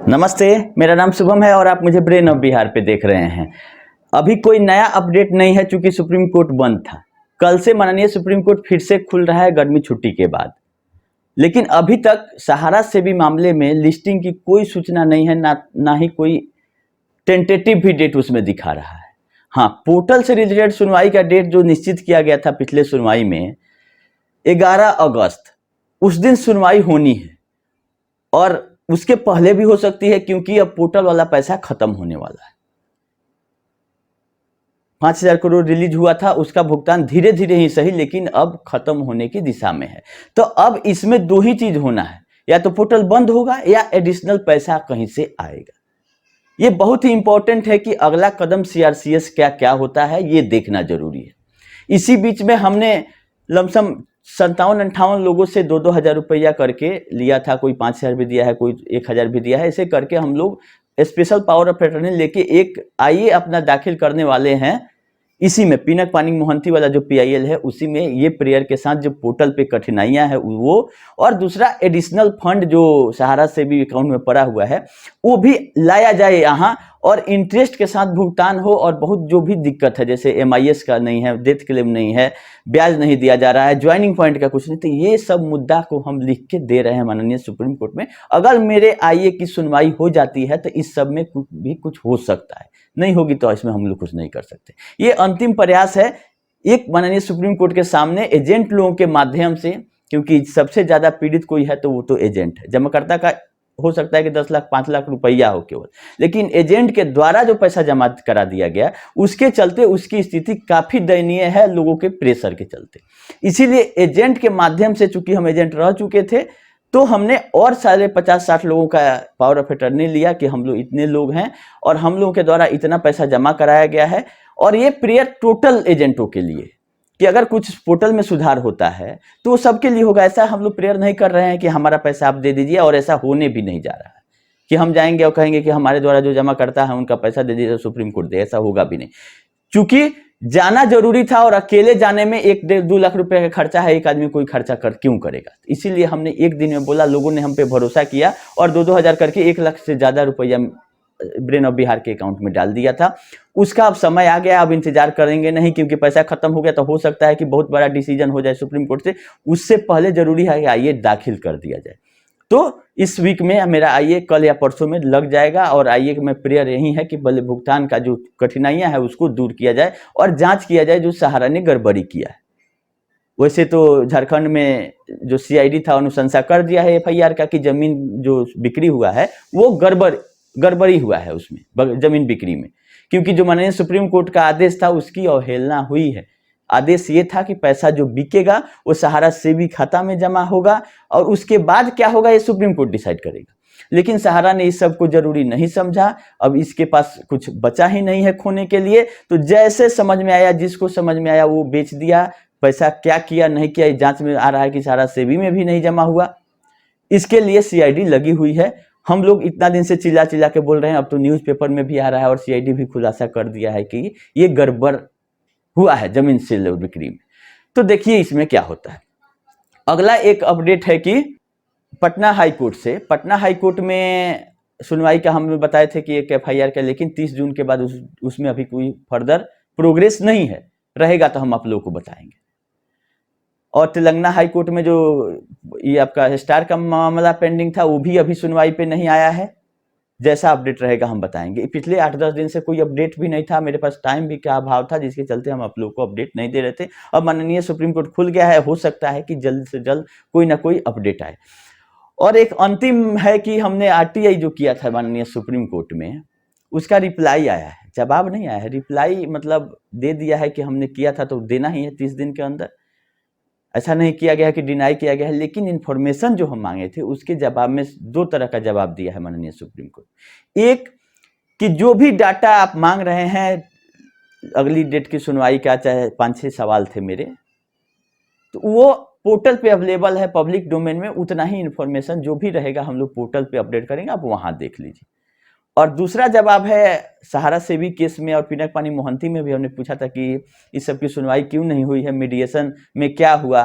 नमस्ते, मेरा नाम शुभम है और आप मुझे ब्रेन ऑफ बिहार पे देख रहे हैं। अभी कोई नया अपडेट नहीं है चूंकि सुप्रीम कोर्ट बंद था। कल से माननीय सुप्रीम कोर्ट फिर से खुल रहा है गर्मी छुट्टी के बाद। लेकिन अभी तक सहारा से भी मामले में लिस्टिंग की कोई सूचना नहीं है, ना ही कोई टेंटेटिव भी डेट उसमें दिखा रहा है। हाँ, पोर्टल से रिलेटेड सुनवाई का डेट जो निश्चित किया गया था पिछले सुनवाई में 11 अगस्त, उस दिन सुनवाई होनी है और उसके पहले भी हो सकती है क्योंकि अब पोर्टल वाला पैसा खत्म होने वाला है। 5,000 करोड़ रिलीज हुआ था, उसका भुगतान धीरे धीरे ही सही लेकिन अब खत्म होने की दिशा में है। तो अब इसमें दो ही चीज होना है, या तो पोर्टल बंद होगा या एडिशनल पैसा कहीं से आएगा। ये बहुत ही इंपॉर्टेंट है कि अगला कदम सीआरसीएस क्या क्या होता है ये देखना जरूरी है। इसी बीच में हमने लमसम 57-58 लोगों से 2-2 हज़ार रुपया करके लिया था। कोई 5,000 भी दिया है, कोई 1,000 भी दिया है। ऐसे करके हम लोग स्पेशल पावर ऑफ अटॉर्नी लेके एक आईए अपना दाखिल करने वाले हैं। इसी में पिनक पानी मोहंती वाला जो पीआईएल है उसी में ये प्रेयर के साथ जो पोर्टल पे कठिनाइयां है वो, और दूसरा एडिशनल फंड जो सहारा से भी अकाउंट में पड़ा हुआ है वो भी लाया जाए यहाँ और इंटरेस्ट के साथ भुगतान हो। और बहुत जो भी दिक्कत है जैसे एमआईएस का नहीं है, डेथ क्लेम नहीं है, ब्याज नहीं दिया जा रहा है, ज्वाइनिंग पॉइंट का कुछ नहीं, तो ये सब मुद्दा को हम लिख के दे रहे हैं माननीय सुप्रीम कोर्ट में। अगर मेरे आईए की सुनवाई हो जाती है तो इस सब में भी कुछ हो सकता है, नहीं होगी तो इसमें हम लोग कुछ नहीं कर सकते। ये अंतिम प्रयास है एक माननीय सुप्रीम कोर्ट के सामने एजेंट लोगों के माध्यम से, क्योंकि सबसे ज्यादा पीड़ित कोई है तो वो तो एजेंट है। जमाकर्ता का हो सकता है कि 10 लाख 5 लाख रुपया हो केवल, लेकिन एजेंट के द्वारा जो पैसा जमा करा दिया गया उसके चलते उसकी स्थिति काफी दयनीय है लोगों के प्रेशर के चलते। इसीलिए एजेंट के माध्यम से, चूंकि हम एजेंट रह चुके थे, तो हमने और सारे 50-60 लोगों का पावर ऑफ अटॉर्नी लिया कि हम लोग इतने लोग हैं और हम लोगों के द्वारा इतना पैसा जमा कराया गया है। और ये प्रेयर टोटल एजेंटों के लिए कि अगर कुछ पोर्टल में सुधार होता है तो वो सबके लिए होगा। ऐसा हम लोग प्रेयर नहीं कर रहे हैं कि हमारा पैसा आप दे दीजिए, और ऐसा होने भी नहीं जा रहा है कि हम जाएंगे और कहेंगे कि हमारे द्वारा जो जमा करता है उनका पैसा दे दीजिए सुप्रीम कोर्ट दे, ऐसा होगा भी नहीं। चूंकि जाना जरूरी था और अकेले जाने में 1-2 लाख रुपए का खर्चा है, एक आदमी कोई खर्चा क्यों करेगा। इसीलिए हमने एक दिन में बोला, लोगों ने हम पे भरोसा किया और 2-2 हज़ार करके 1 लाख से ज्यादा रुपया ब्रेन ऑफ बिहार के अकाउंट में डाल दिया था। उसका अब समय आ गया, अब इंतजार करेंगे नहीं, क्योंकि पैसा खत्म हो गया तो हो सकता है कि बहुत बड़ा डिसीजन हो जाए सुप्रीम कोर्ट से। उससे पहले जरूरी है कि आईए दाखिल कर दिया जाए। तो इस वीक में मेरा आईए कल या परसों में लग जाएगा और आईए में प्रेयर यही है कि भले भुगतान का जो कठिनाइयां है उसको दूर किया जाए और जांच किया जाए जो सहारा ने गड़बड़ी किया है। वैसे तो झारखंड में जो सीआईडी था अनुशंसा कर दिया है एफआईआर का कि जमीन जो बिक्री हुआ है वो गड़बड़ी हुआ है उसमें जमीन बिक्री में, क्योंकि जो माननीय सुप्रीम कोर्ट का आदेश था उसकी अवहेलना हुई है। आदेश ये था कि पैसा जो बिकेगा वो सहारा सेवी खाता में जमा होगा और उसके बाद क्या होगा ये सुप्रीम कोर्ट डिसाइड करेगा। लेकिन सहारा ने इस सब को जरूरी नहीं समझा। अब इसके पास कुछ बचा ही नहीं है खोने के लिए, तो जैसे समझ में आया, जिसको समझ में आया वो बेच दिया। पैसा क्या किया नहीं किया जांच में आ रहा है कि सहारा सेवी में भी नहीं जमा हुआ। इसके लिए सीआईडी लगी हुई है। हम लोग इतना दिन से चिल्ला चिल्ला के बोल रहे हैं, अब तो न्यूज़पेपर में भी आ रहा है और सीआईडी भी खुलासा कर दिया है कि ये गड़बड़ हुआ है जमीन से बिक्री में। तो देखिए इसमें क्या होता है। अगला एक अपडेट है कि पटना हाई कोर्ट में सुनवाई का हम बताए थे कि एक एफआईआर का, लेकिन 30 जून के बाद उसमें अभी कोई फर्दर प्रोग्रेस नहीं है। रहेगा तो हम आप लोगों को बताएंगे। और तेलंगाना हाई कोर्ट में जो ये आपका स्टार का मामला पेंडिंग था वो भी अभी सुनवाई पे नहीं आया है। जैसा अपडेट रहेगा हम बताएंगे। पिछले 8-10 दिन से कोई अपडेट भी नहीं था, मेरे पास टाइम भी क्या अभाव था, जिसके चलते हम आप लोगों को अपडेट नहीं दे रहे थे। अब माननीय सुप्रीम कोर्ट खुल गया है, हो सकता है कि जल्द से जल्द कोई ना कोई अपडेट आए। और एक अंतिम है कि हमने आरटीआई जो किया था माननीय सुप्रीम कोर्ट में, उसका रिप्लाई आया है, जवाब नहीं आया है। रिप्लाई मतलब दे दिया है कि हमने किया था तो देना ही है 30 दिन के अंदर। ऐसा नहीं किया गया कि डिनाई किया गया है, लेकिन इन्फॉर्मेशन जो हम मांगे थे उसके जवाब में 2 तरह का जवाब दिया है माननीय सुप्रीम कोर्ट। एक कि जो भी डाटा आप मांग रहे हैं अगली डेट की सुनवाई का, चाहे 5-6 सवाल थे मेरे, तो वो पोर्टल पे अवेलेबल है पब्लिक डोमेन में। उतना ही इन्फॉर्मेशन जो भी रहेगा हम लोग पोर्टल पे अपडेट करेंगे, आप वहां देख लीजिए। और दूसरा जवाब है सहारा सेवी केस में और पिनक पानी मोहंती में भी हमने पूछा था कि इस सब की सुनवाई क्यों नहीं हुई है, मीडिएशन में क्या हुआ।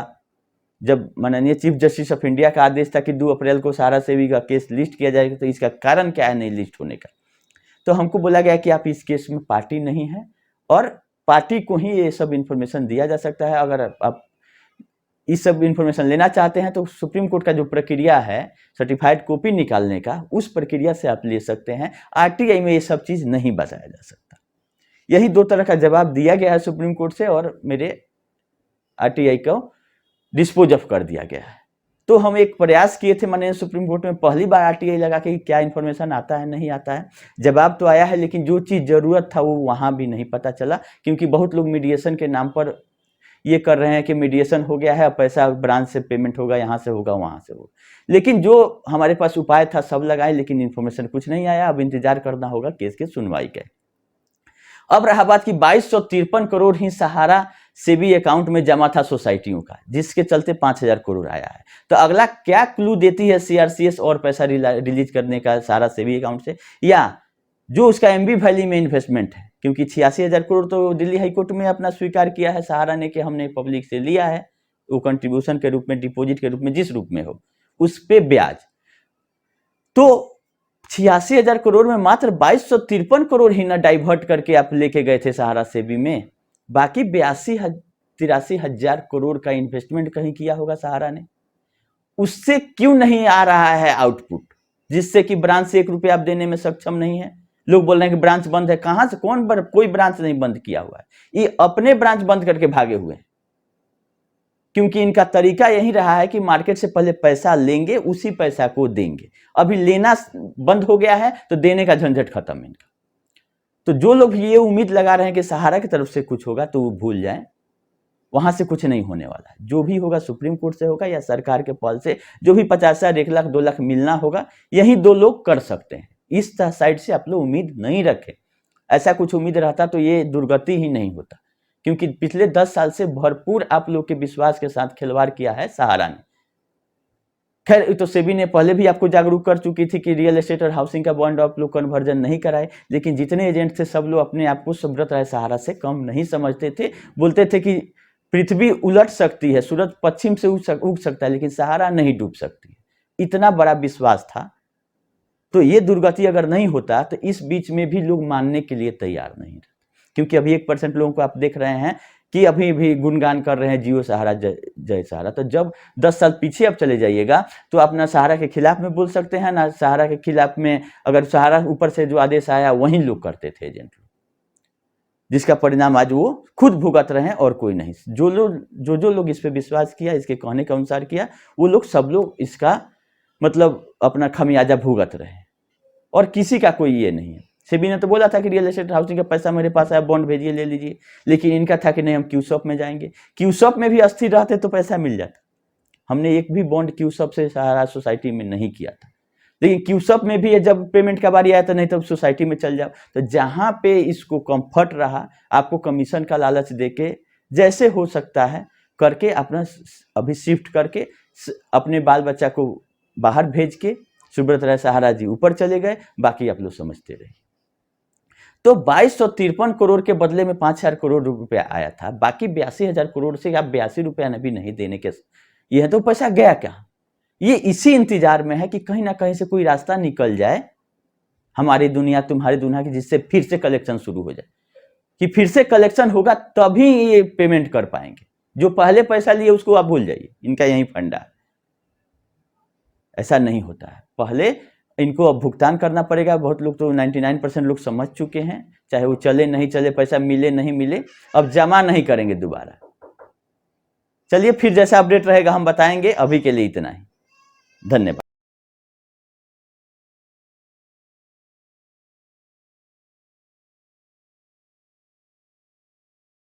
जब माननीय चीफ जस्टिस ऑफ इंडिया का आदेश था कि 2 अप्रैल को सहारा सेवी का केस लिस्ट किया जाएगा, तो इसका कारण क्या है नहीं लिस्ट होने का? तो हमको बोला गया कि आप इस केस में पार्टी नहीं है और पार्टी को ही ये सब इन्फॉर्मेशन दिया जा सकता है। अगर आप इस सब इन्फॉर्मेशन लेना चाहते हैं तो सुप्रीम कोर्ट का जो प्रक्रिया है सर्टिफाइड कॉपी निकालने का, उस प्रक्रिया से आप ले सकते हैं। आरटीआई में ये सब चीज़ नहीं बताया जा सकता। यही 2 तरह का जवाब दिया गया है सुप्रीम कोर्ट से और मेरे आरटीआई को डिस्पोज ऑफ कर दिया गया है। तो हम एक प्रयास किए थे माननीय सुप्रीम कोर्ट में, पहली बार आरटीआई लगा के क्या इन्फॉर्मेशन आता है नहीं आता है। जवाब तो आया है, लेकिन जो चीज़ ज़रूरत था वो वहाँ भी नहीं पता चला, क्योंकि बहुत लोग मीडिएशन के नाम पर ये कर रहे हैं कि मीडिएशन हो गया है, पैसा ब्रांच से पेमेंट होगा, यहाँ से होगा वहाँ से होगा। लेकिन जो हमारे पास उपाय था सब लगाए, लेकिन इन्फॉर्मेशन कुछ नहीं आया। अब इंतजार करना होगा केस की सुनवाई का। अब रहा बात की 2253 करोड़ ही सहारा सेबी अकाउंट में जमा था सोसाइटियों का, जिसके चलते 5000 करोड़ आया है। तो अगला क्या क्लू देती है सीआरसीएस और पैसा रिलीज करने का सहारा सेबी अकाउंट से, या जो उसका एमबी वैली में इन्वेस्टमेंट है, क्योंकि 86,000 करोड़ तो दिल्ली हाईकोर्ट में अपना स्वीकार किया है सहारा ने कि हमने पब्लिक से लिया है, वो कंट्रीब्यूशन के रूप में, डिपॉजिट के रूप में, जिस रूप में हो उस पे ब्याज। तो 86,000 करोड़ में मात्र 2253 करोड़ ही ना डाइवर्ट करके आप लेके गए थे सहारा सेबी में, बाकी 83,000 करोड़ का इन्वेस्टमेंट कहीं किया होगा सहारा ने। उससे क्यों नहीं आ रहा है आउटपुट, जिससे कि ब्रांच से 1 रुपया आप देने में सक्षम नहीं है? लोग बोल रहे हैं कि ब्रांच बंद है। कहां से, कोई ब्रांच नहीं बंद किया हुआ है, ये अपने ब्रांच बंद करके भागे हुए हैं, क्योंकि इनका तरीका यही रहा है कि मार्केट से पहले पैसा लेंगे, उसी पैसा को देंगे। अभी लेना बंद हो गया है तो देने का झंझट खत्म है इनका। तो जो लोग ये उम्मीद लगा रहे हैं कि सहारा की तरफ से कुछ होगा, तो वो भूल जाएं, वहां से कुछ नहीं होने वाला है। जो भी होगा सुप्रीम कोर्ट से होगा या सरकार के पहल से, जो भी 50,000, 1 लाख, 2 लाख मिलना होगा, यही 2 लोग कर सकते हैं। इस साइड से आप लोग उम्मीद नहीं रखें। ऐसा कुछ उम्मीद रहता तो ये दुर्गति ही नहीं होता, क्योंकि पिछले 10 साल से भरपूर आप लोग के विश्वास के साथ खिलवाड़ किया है सहारा ने। खैर, तो सेबी ने पहले भी आपको जागरूक कर चुकी थी कि रियल एस्टेट और हाउसिंग का बॉन्ड आप लोग कन्वर्जन नहीं कराए, लेकिन जितने एजेंट थे सब लोग अपने आप को सुब्रत राय सहारा से कम नहीं समझते थे। बोलते थे कि पृथ्वी उलट सकती है, सूरज पश्चिम से उग सकता है, लेकिन सहारा नहीं डूब सकती। इतना बड़ा विश्वास था। तो ये दुर्गति अगर नहीं होता तो इस बीच में भी लोग मानने के लिए तैयार नहीं रहते, क्योंकि अभी 1% लोगों को आप देख रहे हैं कि अभी भी गुणगान कर रहे हैं जियो सहारा, जय सहारा। तो जब 10 साल पीछे अब चले जाइएगा तो आप ना सहारा के खिलाफ में बोल सकते हैं, ना सहारा के खिलाफ में, अगर सहारा ऊपर से जो आदेश आया वही लोग करते थे एजेंट, जिसका परिणाम आज वो खुद भुगत रहे हैं और कोई नहीं। जो लोग इस पे विश्वास किया, इसके कहने के अनुसार किया, वो लोग सब लोग इसका मतलब अपना खमियाजा भुगत रहे हैं, और किसी का कोई ये नहीं है। सेबी ने तो बोला था कि रियल एस्टेट हाउसिंग का पैसा मेरे पास आया, बॉन्ड भेजिए, ले लीजिए, लेकिन इनका था कि नहीं, हम क्यूसॉप में जाएंगे। क्यूसॉप में भी अस्थिर रहते तो पैसा मिल जाता। हमने एक भी बॉन्ड क्यूसॉप से सहारा सोसाइटी में नहीं किया था, लेकिन क्यूसॉप में भी जब पेमेंट का बारी आया तो नहीं, तब सोसाइटी में चल जाओ। तो जहां पे इसको कंफर्ट रहा, आपको कमीशन का लालच देके जैसे हो सकता है करके अपना अभी शिफ्ट करके अपने बाल बच्चा को बाहर भेज के सुब्रत राय सहारा जी ऊपर चले गए, बाकी आप लोग समझते रहिए। तो 2253 करोड़ के बदले में 5,000 करोड़ रुपया आया था, बाकी 82,000 करोड़ से आप 82 रुपया भी नहीं देने के, यह तो पैसा गया क्या? ये इसी इंतजार में है कि कहीं ना कहीं से कोई रास्ता निकल जाए, हमारी दुनिया तुम्हारी दुनिया की, जिससे फिर से कलेक्शन शुरू हो जाए, कि फिर से कलेक्शन होगा तभी ये पेमेंट कर पाएंगे। जो पहले पैसा लिए उसको आप भूल जाइए, इनका यही फंडा है। ऐसा नहीं होता है, पहले इनको अब भुगतान करना पड़ेगा। बहुत लोग तो 99% लोग समझ चुके हैं, चाहे वो चले नहीं चले, पैसा मिले नहीं मिले, अब जमा नहीं करेंगे दोबारा। चलिए, फिर जैसा अपडेट रहेगा हम बताएंगे। अभी के लिए इतना ही, धन्यवाद।